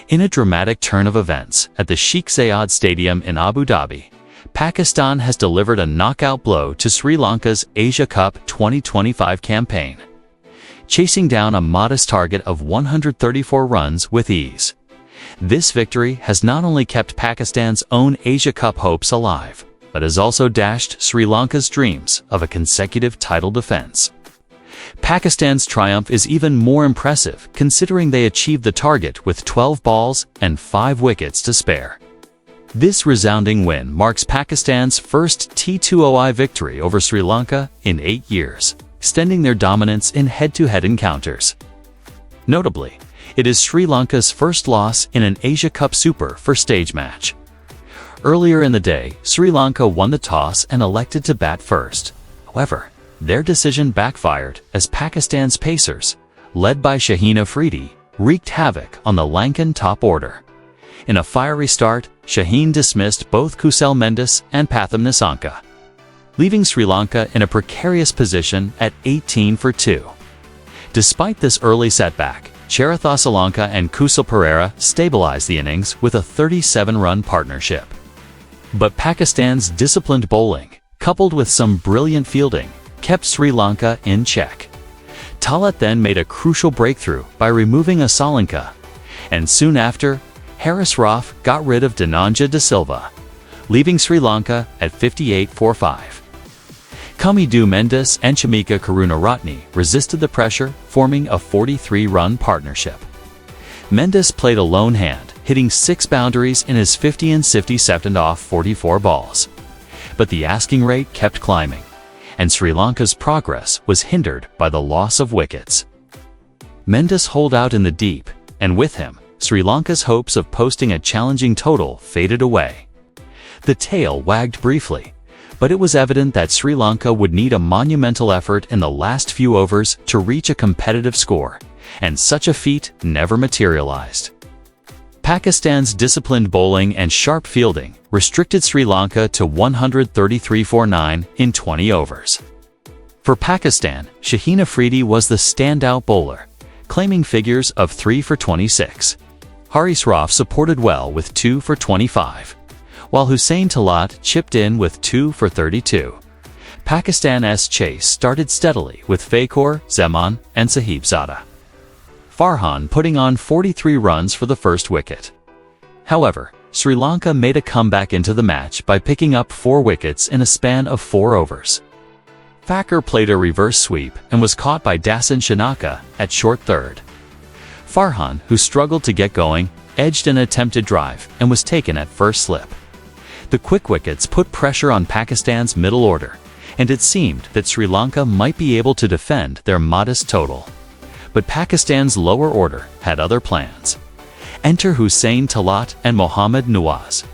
In a dramatic turn of events at the Sheikh Zayed Stadium in Abu Dhabi, Pakistan has delivered a knockout blow to Sri Lanka's Asia Cup 2025 campaign, chasing down a modest target of 134 runs with ease. This victory has not only kept Pakistan's own Asia Cup hopes alive, but has also dashed Sri Lanka's dreams of a consecutive title defense. Pakistan's triumph is even more impressive considering they achieved the target with 12 balls and 5 wickets to spare. This resounding win marks Pakistan's first T20I victory over Sri Lanka in 8 years, extending their dominance in head-to-head encounters. Notably, it is Sri Lanka's first loss in an Asia Cup Super First stage match. Earlier in the day, Sri Lanka won the toss and elected to bat first. However, their decision backfired as Pakistan's pacers, led by Shaheen Afridi, wreaked havoc on the Lankan top order. In a fiery start, Shaheen dismissed both Kusal Mendis and Pathum Nissanka, leaving Sri Lanka in a precarious position at 18 for 2. Despite this early setback, Charathasalanka and Kusal Perera stabilized the innings with a 37-run partnership. But Pakistan's disciplined bowling, coupled with some brilliant fielding, kept Sri Lanka in check. Talat then made a crucial breakthrough by removing Asalanka, and soon after, Haris Rauf got rid of Dhananjay De Silva, leaving Sri Lanka at 58 for 5. Kamidu Mendis and Chamika Karunaratne resisted the pressure, forming a 43-run partnership. Mendis played a lone hand, hitting 6 boundaries in his 50 and 57 off 44 balls. But the asking rate kept climbing, and Sri Lanka's progress was hindered by the loss of wickets. Mendis holed out in the deep, and with him, Sri Lanka's hopes of posting a challenging total faded away. The tail wagged briefly, but it was evident that Sri Lanka would need a monumental effort in the last few overs to reach a competitive score, and such a feat never materialized. Pakistan's disciplined bowling and sharp fielding restricted Sri Lanka to 133 for 9 in 20 overs. For Pakistan, Shaheen Afridi was the standout bowler, claiming figures of 3 for 26. Haris Rauf supported well with 2 for 25, while Hussain Talat chipped in with 2 for 32. Pakistan's chase started steadily with Fakhur Zaman and Sahibzada Farhan putting on 43 runs for the first wicket. However, Sri Lanka made a comeback into the match by picking up 4 wickets in a span of 4 overs. Fakhur played a reverse sweep and was caught by Dasan Shanaka at short third. Farhan, who struggled to get going, edged an attempted drive and was taken at first slip. The quick wickets put pressure on Pakistan's middle order, and it seemed that Sri Lanka might be able to defend their modest total. But Pakistan's lower order had other plans. Enter Hussain Talat and Mohammad Nawaz.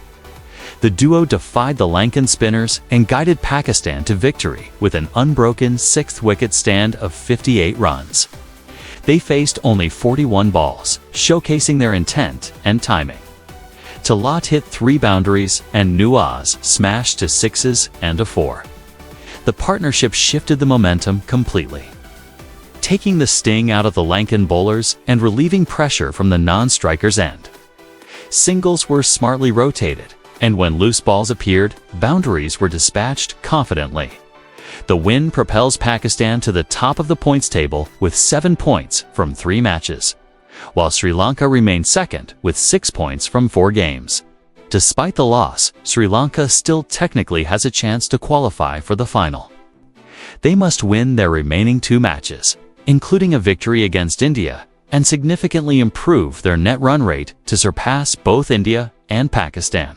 The duo defied the Lankan spinners and guided Pakistan to victory with an unbroken 6th wicket stand of 58 runs. They faced only 41 balls, showcasing their intent and timing. Talat hit 3 boundaries and Nawaz smashed to 6s and a 4. The partnership shifted the momentum completely, taking the sting out of the Lankan bowlers and relieving pressure from the non-striker's end. Singles were smartly rotated, and when loose balls appeared, boundaries were dispatched confidently. The win propels Pakistan to the top of the points table with 7 points from 3 matches, while Sri Lanka remained second with 6 points from 4 games. Despite the loss, Sri Lanka still technically has a chance to qualify for the final. They must win their remaining 2 matches, including a victory against India, and significantly improve their net run rate to surpass both India and Pakistan.